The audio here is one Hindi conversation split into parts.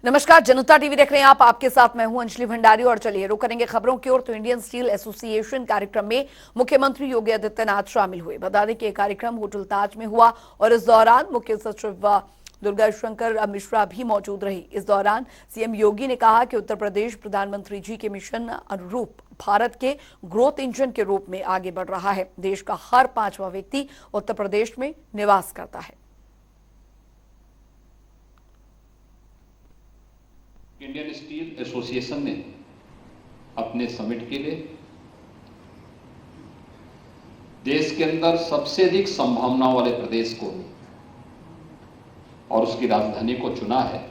नमस्कार, जनता टीवी देख रहे हैं आप। आपके साथ मैं हूं अंजलि भंडारी और चलिए रुक करेंगे खबरों की ओर। तो इंडियन स्टील एसोसिएशन कार्यक्रम में मुख्यमंत्री योगी आदित्यनाथ शामिल हुए। बता दें कि यह कार्यक्रम होटल ताज में हुआ और इस दौरान मुख्य सचिव दुर्गा शंकर मिश्रा भी मौजूद रही। इस दौरान सीएम योगी ने कहा कि उत्तर प्रदेश प्रधानमंत्री जी के मिशन अनुरूप भारत के ग्रोथ इंजन के रूप में आगे बढ़ रहा है। देश का हर 5वां व्यक्ति उत्तर प्रदेश में निवास करता है। इंडियन स्टील एसोसिएशन ने अपने समिट के लिए देश के अंदर सबसे अधिक संभावनाओं वाले प्रदेश को और उसकी राजधानी को चुना है।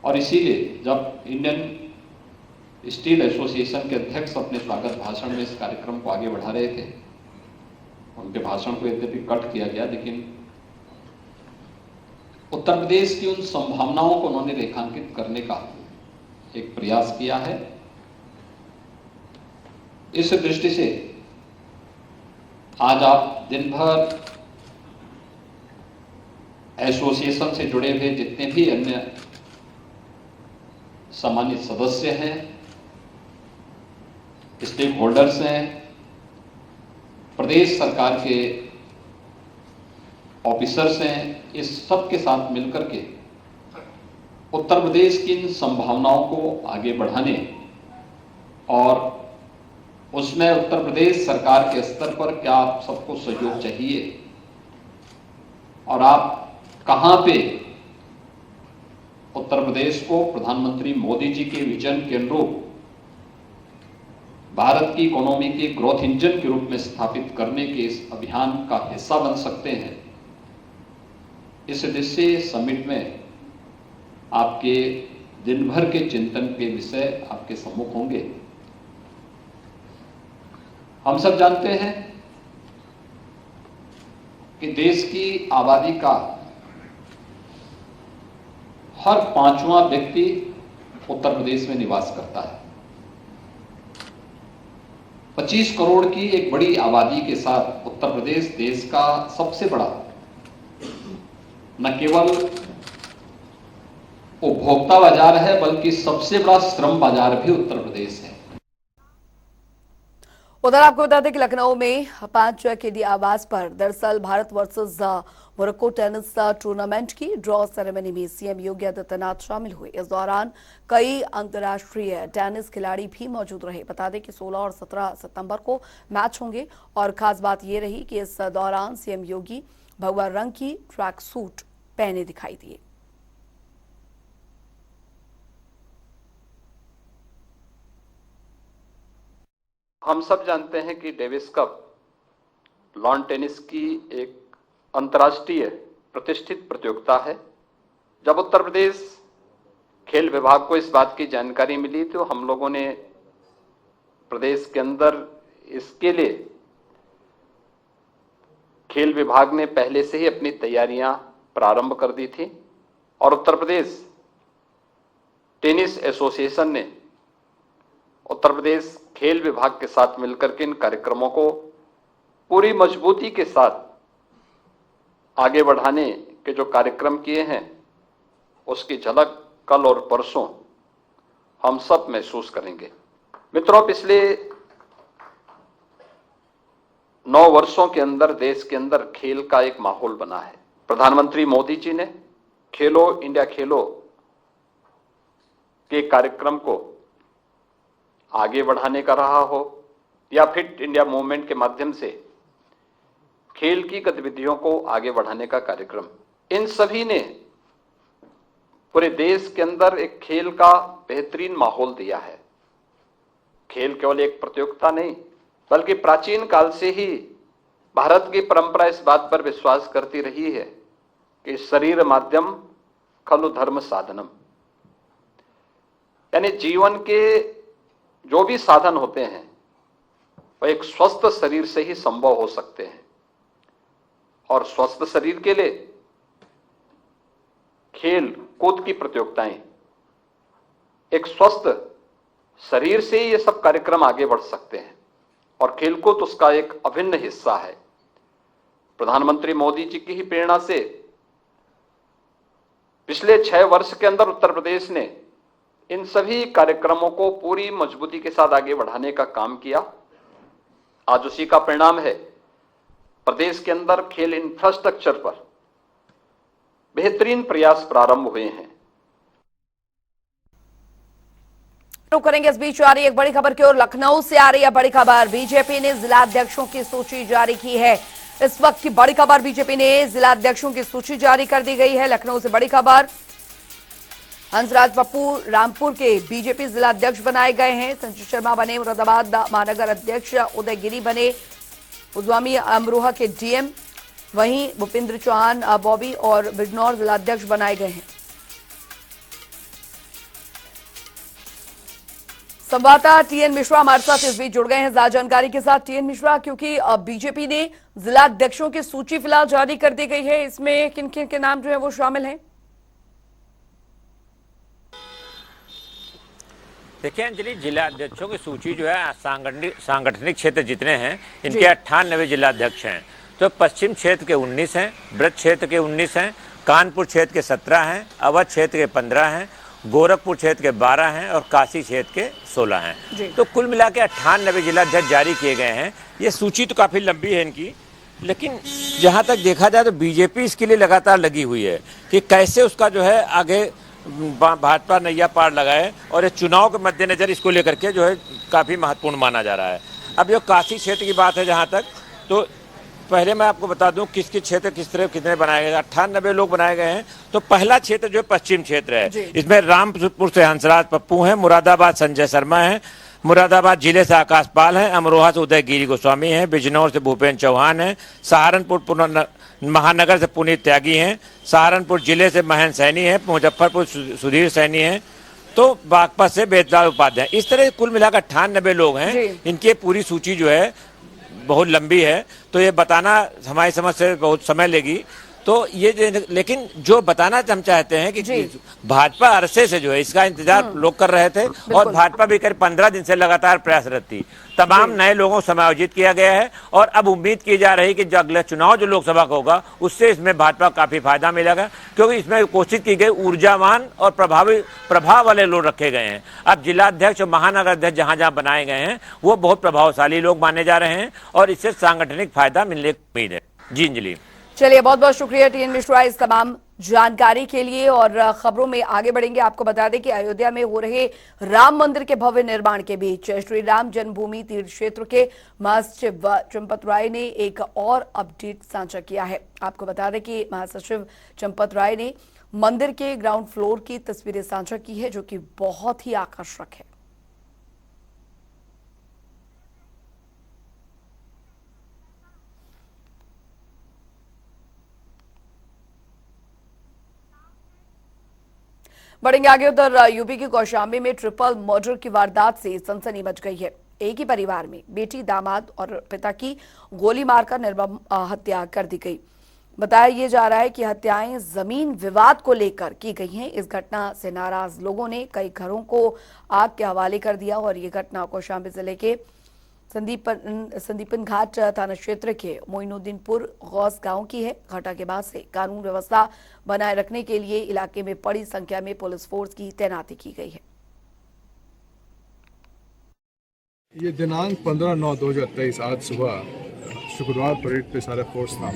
और इसीलिए जब इंडियन स्टील एसोसिएशन के अध्यक्ष अपने स्वागत भाषण में इस कार्यक्रम को आगे बढ़ा रहे थे, उनके भाषण को यद्यपि कट किया गया, लेकिन उत्तर प्रदेश की उन संभावनाओं को उन्होंने रेखांकित करने का एक प्रयास किया है। इस दृष्टि से आज आप दिन भर एसोसिएशन से जुड़े हुए जितने भी अन्य सम्मानित सदस्य हैं, स्टेक होल्डर्स हैं, प्रदेश सरकार के ऑफिसर्स हैं, इस सब के साथ मिलकर के उत्तर प्रदेश की इन संभावनाओं को आगे बढ़ाने और उसमें उत्तर प्रदेश सरकार के स्तर पर क्या आप सबको सहयोग चाहिए और आप कहां पे उत्तर प्रदेश को प्रधानमंत्री मोदी जी के विजन के अनुरूप भारत की इकोनॉमी के ग्रोथ इंजन के रूप में स्थापित करने के इस अभियान का हिस्सा बन सकते हैं, इस दृष्टि से समिट में आपके दिन भर के चिंतन के विषय आपके सम्मुख होंगे। हम सब जानते हैं कि देश की आबादी का हर 5वां व्यक्ति उत्तर प्रदेश में निवास करता है। 25 करोड़ की एक बड़ी आबादी के साथ उत्तर प्रदेश देश का सबसे बड़ा न केवल उपभोक्ता बाजार है, बल्कि सबसे बड़ा श्रम बाजार भी उत्तर प्रदेश है। उधर आपको बता दें कि लखनऊ में 5 केडी आवास पर दरअसल Bharat versus Morocco tennis tournament की ड्रॉ सेरेमनी में सीएम योगी आदित्यनाथ शामिल हुए। इस दौरान कई अंतर्राष्ट्रीय टेनिस खिलाड़ी भी मौजूद रहे। बता दें कि 16 और 17 सितंबर को मैच होंगे और खास बात यह रही कि इस दौरान सीएम योगी भगवा रंग की ट्रैक सूट पहने दिखाई दिए। हम सब जानते हैं कि डेविस कप लॉन टेनिस की एक अंतर्राष्ट्रीय प्रतिष्ठित प्रतियोगिता है। जब उत्तर प्रदेश खेल विभाग को इस बात की जानकारी मिली तो हम लोगों ने प्रदेश के अंदर इसके लिए खेल विभाग ने पहले से ही अपनी तैयारियां प्रारंभ कर दी थी और उत्तर प्रदेश टेनिस एसोसिएशन ने उत्तर प्रदेश खेल विभाग के साथ मिलकर के इन कार्यक्रमों को पूरी मजबूती के साथ आगे बढ़ाने के जो कार्यक्रम किए हैं, उसकी झलक कल और परसों हम सब महसूस करेंगे। मित्रों, पिछले 9 वर्षों के अंदर देश के अंदर खेल का एक माहौल बना है। प्रधानमंत्री मोदी जी ने खेलो इंडिया खेलो के कार्यक्रम को आगे बढ़ाने का रहा हो या फिट इंडिया मूवमेंट के माध्यम से खेल की गतिविधियों को आगे बढ़ाने का कार्यक्रम, इन सभी ने पूरे देश के अंदर एक खेल का बेहतरीन माहौल दिया है। खेल केवल एक प्रतियोगिता नहीं, बल्कि प्राचीन काल से ही भारत की परंपरा इस बात पर विश्वास करती रही है कि शरीर माध्यम खलु धर्म साधनम, यानी जीवन के जो भी साधन होते हैं वह एक स्वस्थ शरीर से ही संभव हो सकते हैं और स्वस्थ शरीर के लिए खेल कूद की प्रतियोगिताएं, एक स्वस्थ शरीर से ही ये सब कार्यक्रम आगे बढ़ सकते हैं और खेलकूद उसका एक अभिन्न हिस्सा है। प्रधानमंत्री मोदी जी की ही प्रेरणा से पिछले 6 वर्ष के अंदर उत्तर प्रदेश ने इन सभी कार्यक्रमों को पूरी मजबूती के साथ आगे बढ़ाने का काम किया। आज उसी का परिणाम है, प्रदेश के अंदर खेल इंफ्रास्ट्रक्चर पर बेहतरीन प्रयास प्रारंभ हुए हैं। करेंगे इस बीच आ रही एक बड़ी खबर की ओर। लखनऊ से आ रही है बड़ी खबर। बीजेपी ने जिलाध्यक्षों की सूची जारी की है। इस वक्त की बड़ी खबर, बीजेपी ने जिलाध्यक्षों की सूची जारी कर दी गई है। लखनऊ से बड़ी खबर, हंसराज पप्पू रामपुर के बीजेपी जिलाध्यक्ष बनाए गए हैं। संजय शर्मा बने मुरादाबाद महानगर अध्यक्ष, उदय गिरी बने उद्वामी अमरोहा के डीएम, वहीं भूपेंद्र चौहान बॉबी और बिजनौर जिलाध्यक्ष बनाए गए हैं। संवाददाता टीएन मिश्रा हमारे साथ इस बीच जुड़ गए हैं ज्यादा जानकारी के साथ। टीएन मिश्रा, क्योंकि बीजेपी ने जिलाध्यक्षों की सूची फिलहाल जारी कर दी गई है, इसमें किन किन के नाम जो है वो शामिल हैं? देखिए अंजलि, जिला अध्यक्षों की सूची जो है सांगठनिक क्षेत्र जितने हैं इनके 98 जिलाध्यक्ष हैं। तो पश्चिम क्षेत्र के 19 हैं, ब्रज क्षेत्र के 19 हैं, कानपुर क्षेत्र के 17 हैं, अवध क्षेत्र के 15 हैं, गोरखपुर क्षेत्र के 12 हैं और काशी क्षेत्र के 16 हैं। तो कुल मिला के 98 जिलाध्यक्ष जारी किए गए हैं। ये सूची तो काफ़ी लंबी है इनकी, लेकिन जहाँ तक देखा जाए तो बीजेपी इसके लिए लगातार लगी हुई है कि कैसे उसका जो है आगे भाजपा नैया पार लगाए, और ये चुनाव के मद्देनजर इसको लेकर के जो है काफ़ी महत्वपूर्ण माना जा रहा है। अब जो काशी क्षेत्र की बात है जहाँ तक, तो पहले मैं आपको बता दूं किसके क्षेत्र किस तरह कितने बनाए गए। 98 लोग बनाए गए हैं। तो पहला क्षेत्र जो पश्चिम क्षेत्र है, इसमें रामपुर से हंसराज पप्पू हैं, मुरादाबाद संजय शर्मा है, मुरादाबाद जिले से आकाश पाल है, अमरोहा से उदय गिरी गोस्वामी है, बिजनौर से भूपेंद्र चौहान है, सहारनपुर महानगर से पुनीत त्यागी हैं, सहारनपुर जिले से महेंद्र सैनी है, मुजफ्फरपुर सुधीर सैनी है, तो बागपत से बेतलाल उपाध्याय। इस तरह कुल मिलाकर 98 लोग हैं। इनकी पूरी सूची जो है बहुत लंबी है, तो ये बताना हमारी समझ से बहुत समय लेगी। तो ये, लेकिन जो बताना हम चाहते हैं कि भाजपा अरसे से जो है इसका इंतजार लोग कर रहे थे, और भाजपा भी करीब 15 दिन से लगातार प्रयासरत थी। तमाम नए लोगों को समायोजित किया गया है, और अब उम्मीद की जा रही कि जो अगला चुनाव जो लोकसभा का होगा उससे इसमें भाजपा काफी फायदा मिलेगा, क्योंकि इसमें कोशिश की गई ऊर्जावान और प्रभाव वाले लोग रखे गए हैं। अब जिलाध्यक्ष और महानगर अध्यक्ष जहां जहां बनाए गए हैं वो बहुत प्रभावशाली लोग माने जा रहे हैं, और इससे सांगठनिक फायदा मिलने की उम्मीद है। जी अंजलि, चलिए बहुत बहुत शुक्रिया टीएन मिश्रा इस तमाम जानकारी के लिए। और खबरों में आगे बढ़ेंगे। आपको बता दें कि अयोध्या में हो रहे राम मंदिर के भव्य निर्माण के बीच श्री राम जन्मभूमि तीर्थ क्षेत्र के महासचिव चंपत राय ने एक और अपडेट साझा किया है। आपको बता दें कि महासचिव चंपत राय ने मंदिर के ग्राउंड फ्लोर की तस्वीरें साझा की है, जो कि बहुत ही आकर्षक है। बढ़ेंगे आगे। उधर यूपी के कौशाम्बी में ट्रिपल मर्डर की वारदात से सनसनी मच गई है। एक ही परिवार में बेटी, दामाद और पिता की गोली मारकर निर्मम हत्या कर दी गई। बताया ये जा रहा है कि हत्याएं जमीन विवाद को लेकर की गई हैं। इस घटना से नाराज लोगों ने कई घरों को आग के हवाले कर दिया, और ये घटना कौशाम्बी जिले के संदीपन घाट थाना क्षेत्र के मोइनुद्दीनपुर गौस गांव की है। घटना के बाद से कानून व्यवस्था बनाए रखने के लिए इलाके में बड़ी संख्या में पुलिस फोर्स की तैनाती की गई है। ये दिनांक 15/9/2023 आज सुबह शुक्रवार परेड पे सारा फोर्स था।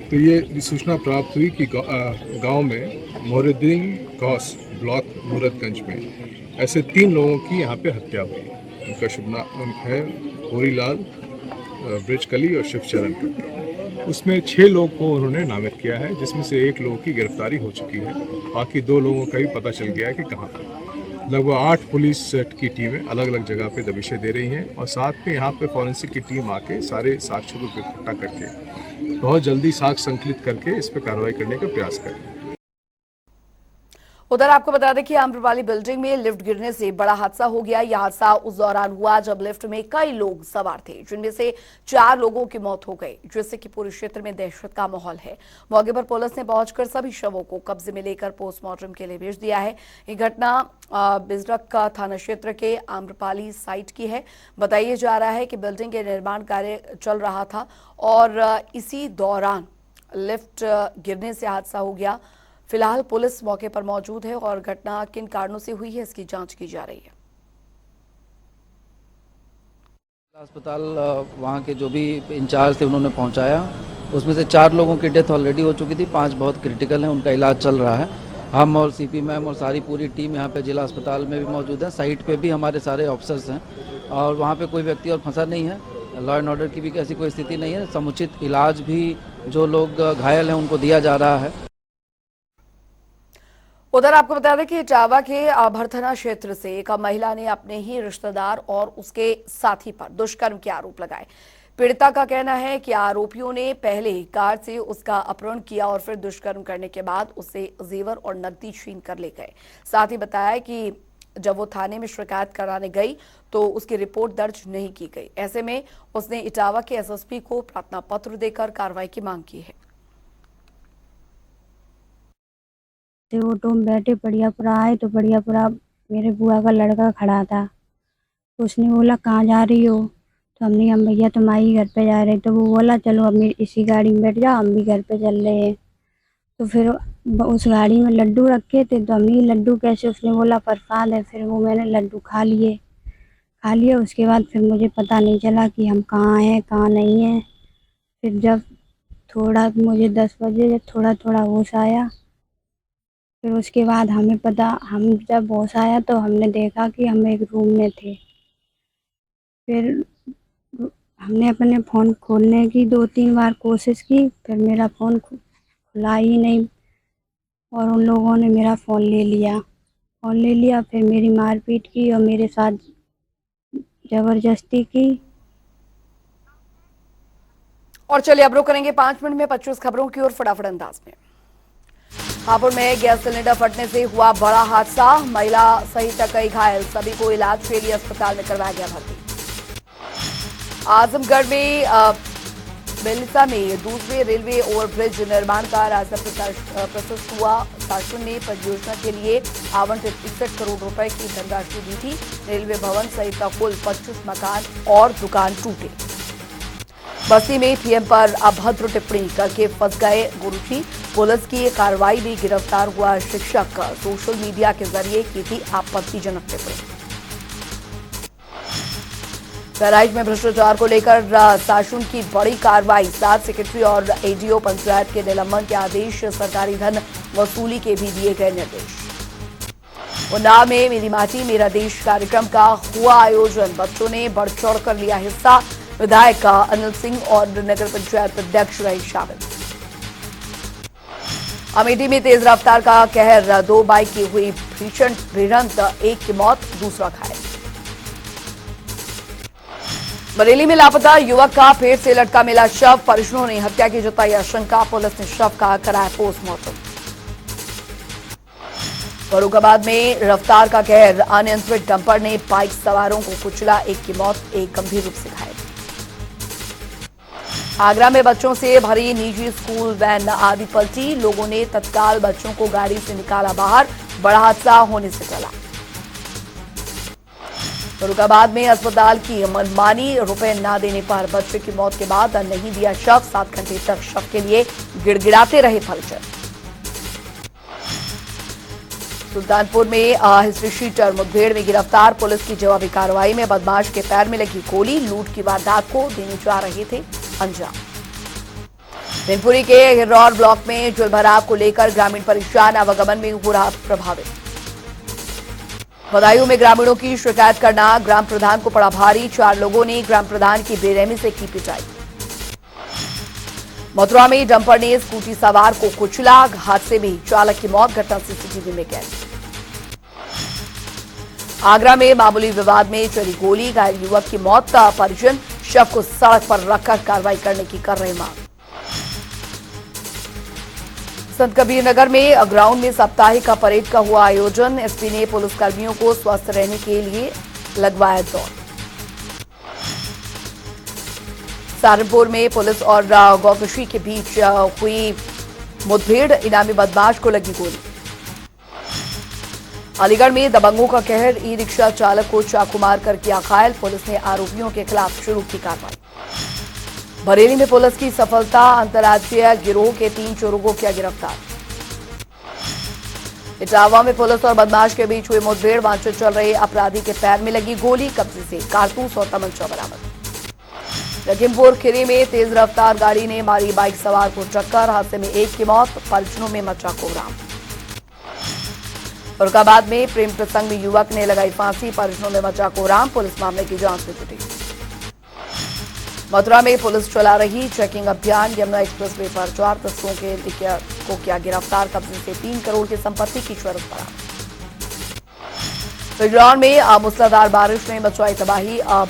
तो ये सूचना प्राप्त हुई कि गांव में मोहरुद्दीन गौस ब्लॉक मूरतगंज में ऐसे 3 लोगों की यहाँ पे हत्या हुई। उनका शुभ नाम है होरीलाल, ब्रिजकली और शिवचरण। उसमें 6 लोग को उन्होंने नामित किया है, जिसमें से 1 लोगों की गिरफ्तारी हो चुकी है। बाकी 2 लोगों का भी पता चल गया है कि कहाँ पर। लगभग 8 पुलिस की टीमें अलग अलग जगह पे दबिशें दे रही हैं, और साथ में यहाँ पे फॉरेंसिक की टीम आके सारे साक्ष्यों को इकट्ठा करके बहुत जल्दी साक्ष्य संकलित करके इस पर कार्रवाई करने का प्रयास करें। उधर आपको बता दें कि आम्रपाली बिल्डिंग में लिफ्ट गिरने से बड़ा हादसा हो गया। यह हादसा उस दौरान हुआ जब लिफ्ट में कई लोग सवार थे, जिनमें से 4 लोगों की मौत हो गई, जिससे कि पूरे क्षेत्र में दहशत का माहौल है। मौके पर पुलिस ने पहुंचकर सभी शवों को कब्जे में लेकर पोस्टमार्टम के लिए भेज दिया है। ये घटना बिजरक का थाना क्षेत्र के आम्रपाली साइट की है। बताया जा रहा है कि बिल्डिंग के निर्माण कार्य चल रहा था, और इसी दौरान लिफ्ट गिरने से हादसा हो गया। फिलहाल पुलिस मौके पर मौजूद है और घटना किन कारणों से हुई है इसकी जांच की जा रही है। अस्पताल वहाँ के जो भी इंचार्ज थे उन्होंने पहुँचाया, उसमें से 4 लोगों की डेथ ऑलरेडी हो चुकी थी, 5 बहुत क्रिटिकल हैं, उनका इलाज चल रहा है। हम और सीपी मैम और सारी पूरी टीम यहाँ पे जिला अस्पताल में भी मौजूद है। साइट पे भी हमारे सारे ऑफिसर्स हैं और वहाँ पे कोई व्यक्ति और फंसा नहीं है। लॉ एंड ऑर्डर की भी ऐसी कोई स्थिति नहीं है। समुचित इलाज भी जो लोग घायल हैं उनको दिया जा रहा है। उधर आपको बता दें कि इटावा के भरथना क्षेत्र से एक महिला ने अपने ही रिश्तेदार और उसके साथी पर दुष्कर्म के आरोप लगाए। पीड़िता का कहना है कि आरोपियों ने पहले कार से उसका अपहरण किया और फिर दुष्कर्म करने के बाद उसे जेवर और नकदी छीन कर ले गए। साथ ही बताया कि जब वो थाने में शिकायत कराने गई तो उसकी रिपोर्ट दर्ज नहीं की गई। ऐसे में उसने इटावा के एसएसपी को प्रार्थना पत्र देकर कार्रवाई की मांग की है। ऑटो में बैठे बढ़ियापुरा आए तो बढ़ियापुरा मेरे बुआ का लड़का खड़ा था, तो उसने बोला कहाँ जा रही हो, तो हमने हम भैया तुम आई घर पे जा रहे, तो वो बोला चलो हम इसी गाड़ी में बैठ जाओ, हम भी घर पे चल रहे हैं। तो फिर उस गाड़ी में लड्डू रखे थे, तो हमने लड्डू कैसे, उसने बोला प्रसाद है। फिर वो मैंने लड्डू खा लिए। उसके बाद फिर मुझे पता नहीं चला कि हम कहाँ हैं कहाँ नहीं हैं। फिर जब थोड़ा मुझे 10 बजे जब थोड़ा थोड़ा होश आया, फिर उसके बाद हम जब होश आया तो हमने देखा कि हम एक रूम में थे। फिर हमने अपने फ़ोन खोलने की 2-3 बार कोशिश की, फिर मेरा फ़ोन खुला ही नहीं और उन लोगों ने मेरा फ़ोन ले लिया। फिर मेरी मारपीट की और मेरे साथ ज़बरदस्ती की। और चलिए अब रुक करेंगे 5 मिनट में 25 खबरों की ओर फटाफट अंदाज में। हापुड़ में गैस सिलेंडर फटने से हुआ बड़ा हादसा, महिला सहित कई घायल, सभी को इलाज के लिए अस्पताल में करवाया गया भर्ती। आजमगढ़ में बेलसा में दूसरे रेलवे ओवरब्रिज निर्माण का रास्ता प्रशस्त हुआ। शासन ने परियोजना के लिए आवंटित 61 करोड़ रुपए की धनराशि दी थी। रेलवे भवन सहित कुल 25 मकान और दुकान टूटे। बस्ती में पीएम पर अभद्र टिप्पणी करके फंस गए गुरुजी, पुलिस की कार्रवाई में गिरफ्तार हुआ शिक्षक, सोशल मीडिया के जरिए की थी आपत्तिजनक टिप्पणी। बहराइच में भ्रष्टाचार को लेकर शासन की बड़ी कार्रवाई, 7 सेक्रेटरी और एडीओ पंचायत के निलंबन के आदेश, सरकारी धन वसूली के भी दिए गए निर्देश। उन्नाव में मेरी माटी मेरा देश कार्यक्रम का हुआ आयोजन, बच्चों ने बढ़ चढ़ कर लिया हिस्सा। विधायक अनिल सिंह और नगर पंचायत अध्यक्ष रहे शामिल। अमेठी में तेज रफ्तार का कहर, 2 बाइक की हुई भीषण भिड़ंत, एक की मौत, दूसरा घायल। बरेली में लापता युवक का पेट से लटका मिला शव, परिजनों ने हत्या की जताई आशंका, पुलिस ने शव का कराया पोस्टमार्टम। फरुखाबाद में रफ्तार का कहर, अनियंत्रित डंपर ने बाइक सवारों को कुचला, एक की मौत, एक गंभीर रूप से घायल। आगरा में बच्चों से भरी निजी स्कूल वैन आदि पलटी, लोगों ने तत्काल बच्चों को गाड़ी से निकाला बाहर, बड़ा हादसा होने से टला। फरुखाबाद में अस्पताल की मनमानी, रुपए न देने पर बच्चे की मौत के बाद नहीं दिया शव, 7 घंटे तक शव के लिए गिड़गिड़ाते रहे परिजन। सुल्तानपुर में हिस्ट्री शीटर मुठभेड़ में गिरफ्तार, पुलिस की जवाबी कार्रवाई में बदमाश के पैर में लगी गोली, लूट की वारदात को देने जा रहे थे अंजाम। मैनपुरी के हिर्रौर ब्लॉक में जल भराव को लेकर ग्रामीण परेशान, आवागमन में हो रहा प्रभावित। बदायूं में ग्रामीणों की शिकायत करना ग्राम प्रधान को पड़ा भारी, 4 लोगों ने ग्राम प्रधान की बेरहमी से की पिटाई। मथुरा में डंपर ने स्कूटी सवार को कुचला, हादसे में चालक की मौत, घटना सीसीटीवी में कैद। आगरा में मामूली विवाद में चली गोली, घायल युवक की मौत, परिजन शव को सड़क पर रखकर कार्रवाई करने की कर रहे मांग। संत कबीर नगर में ग्राउंड में साप्ताहिक परेड का हुआ आयोजन, एसपी ने पुलिसकर्मियों को स्वस्थ रहने के लिए लगवाया दौड़। सहारनपुर में पुलिस और गौकशी के बीच हुई मुठभेड़, इनामी बदमाश को लगी गोली। अलीगढ़ में दबंगों का कहर, ई रिक्शा चालक को चाकू मारकर किया घायल, पुलिस ने आरोपियों के खिलाफ शुरू की कार्रवाई। बरेली में पुलिस की सफलता, अंतर्राज्यीय गिरोह के 3 चोरों को किया गिरफ्तार। इटावा में पुलिस और बदमाश के बीच हुई मुठभेड़, वांछित चल रहे अपराधी के पैर में लगी गोली, कब्जे से कारतूस और तमंचा बरामद। लखीमपुर खीरी में तेज रफ्तार गाड़ी ने मारी बाइक सवार को टक्कर, हादसे में एक की मौत, परिजनों में मचा कोहराम। फरुखाबाद में प्रेम प्रसंग में युवक ने लगाई फांसी, परिजनों में मचा कोहराम, पुलिस मामले की जांच में जुटी। मथुरा में पुलिस चला रही चेकिंग अभियान, यमुना एक्सप्रेसवे पर 4 तस्करों को किया गिरफ्तार, कब्जे से 3 करोड़ की संपत्ति की चरस बरामद। बिजनौर में मूसलाधार बारिश ने मचाई तबाही, अब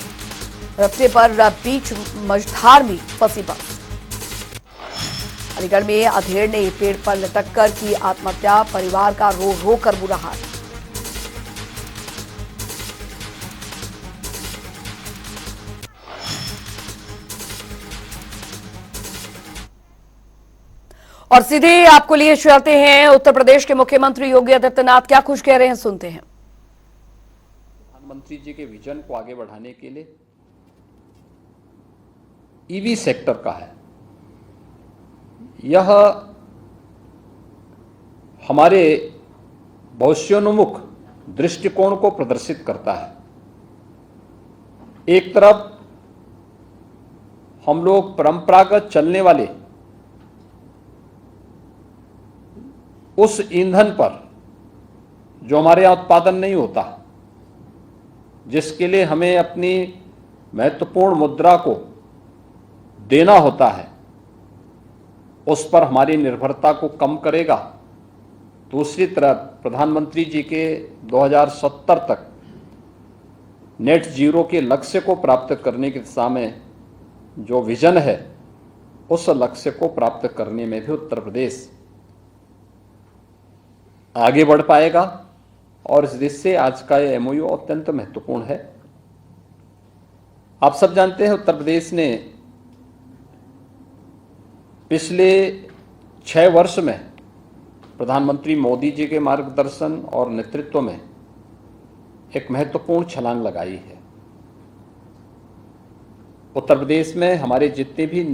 रफ्ते पर बीच मझधार में फंसी बस। अलीगढ़ में अधेड़ ने पेड़ पर लटक कर की आत्महत्या, परिवार का रो रो कर बुरा हाल। और सीधे आपको लिए चलते हैं उत्तर प्रदेश के मुख्यमंत्री योगी आदित्यनाथ क्या कुछ कह रहे हैं, सुनते हैं। प्रधानमंत्री जी के विजन को आगे बढ़ाने के लिए ईवी सेक्टर का है, यह हमारे भविष्योन्मुख दृष्टिकोण को प्रदर्शित करता है। एक तरफ हम लोग परंपरागत चलने वाले उस ईंधन पर जो हमारे यहां उत्पादन नहीं होता, जिसके लिए हमें अपनी महत्वपूर्ण मुद्रा को देना होता है, उस पर हमारी निर्भरता को कम करेगा। दूसरी तरफ प्रधानमंत्री जी के 2070 तक नेट जीरो के लक्ष्य को प्राप्त करने की दिशा में जो विजन है, उस लक्ष्य को प्राप्त करने में भी उत्तर प्रदेश आगे बढ़ पाएगा और इस दृष्टि से आज का ये एमओयू अत्यंत महत्वपूर्ण है। आप सब जानते हैं उत्तर प्रदेश ने पिछले 6 वर्ष में प्रधानमंत्री मोदी जी के मार्गदर्शन और नेतृत्व में एक महत्वपूर्ण छलांग लगाई है। उत्तर प्रदेश में हमारे जितने भी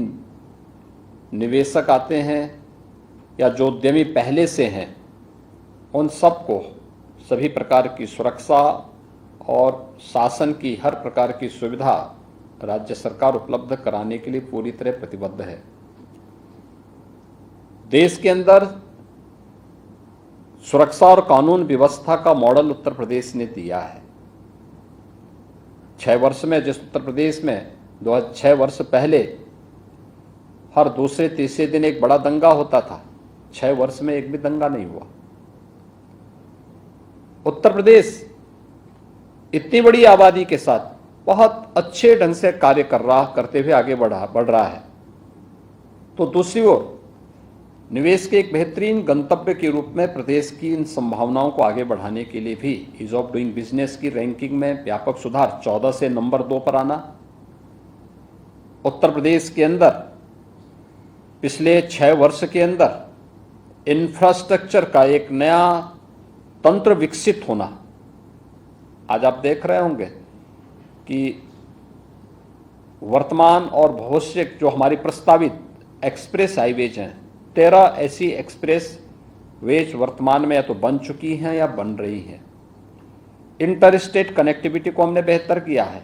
निवेशक आते हैं या जो उद्यमी पहले से हैं, उन सबको सभी प्रकार की सुरक्षा और शासन की हर प्रकार की सुविधा राज्य सरकार उपलब्ध कराने के लिए पूरी तरह प्रतिबद्ध है। देश के अंदर सुरक्षा और कानून व्यवस्था का मॉडल उत्तर प्रदेश ने दिया है। 6 वर्ष में जिस उत्तर प्रदेश में 6 वर्ष पहले हर दूसरे तीसरे दिन एक बड़ा दंगा होता था, 6 वर्ष में एक भी दंगा नहीं हुआ। उत्तर प्रदेश इतनी बड़ी आबादी के साथ बहुत अच्छे ढंग से कार्य करते हुए आगे बढ़ रहा है। तो दूसरी ओर निवेश के एक बेहतरीन गंतव्य के रूप में प्रदेश की इन संभावनाओं को आगे बढ़ाने के लिए भी ईज ऑफ डूइंग बिजनेस की रैंकिंग में व्यापक सुधार, 14 से नंबर 2 पर आना। उत्तर प्रदेश के अंदर पिछले 6 वर्ष के अंदर इंफ्रास्ट्रक्चर का एक नया तंत्र विकसित होना। आज आप देख रहे होंगे कि वर्तमान और भविष्य जो हमारी प्रस्तावित एक्सप्रेस हाईवेज हैं, 13 ऐसी एक्सप्रेस वेज वर्तमान में या तो बन चुकी हैं या बन रही हैं। इंटर स्टेट कनेक्टिविटी को हमने बेहतर किया है।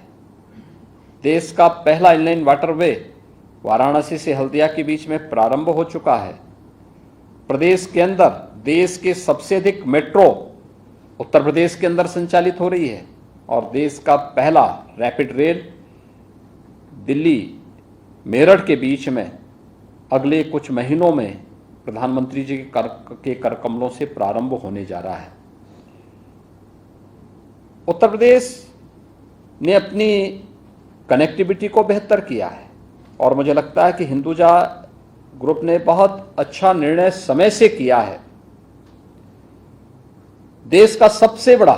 देश का पहला इनलाइन वाटरवे वाराणसी से हल्दिया के बीच में प्रारंभ हो चुका है। प्रदेश के अंदर देश के सबसे अधिक मेट्रो उत्तर प्रदेश के अंदर संचालित हो रही है और देश का पहला रैपिड रेल दिल्ली मेरठ के बीच में अगले कुछ महीनों में प्रधानमंत्री जी के कर कमलों से प्रारंभ होने जा रहा है। उत्तर प्रदेश ने अपनी कनेक्टिविटी को बेहतर किया है और मुझे लगता है कि हिंदुजा ग्रुप ने बहुत अच्छा निर्णय समय से किया है। देश का सबसे बड़ा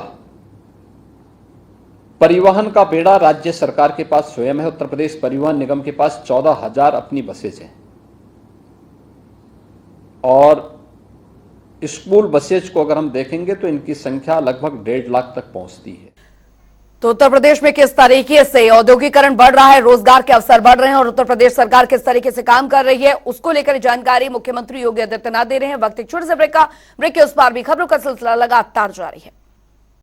परिवहन का बेड़ा राज्य सरकार के पास स्वयं है। उत्तर प्रदेश परिवहन निगम के पास 14,000 अपनी बसेज हैं और स्कूल बसेज को अगर हम देखेंगे तो इनकी संख्या लगभग 1.5 लाख तक पहुंचती है। तो उत्तर प्रदेश में किस तरीके से औद्योगिकरण बढ़ रहा है, रोजगार के अवसर बढ़ रहे हैं और उत्तर प्रदेश सरकार किस तरीके से काम कर रही है, उसको लेकर जानकारी मुख्यमंत्री योगी आदित्यनाथ दे रहे हैं। वक्त एक छोटे से ब्रेक का, ब्रेक के उस पार भी खबरों का सिलसिला लगातार जारी है।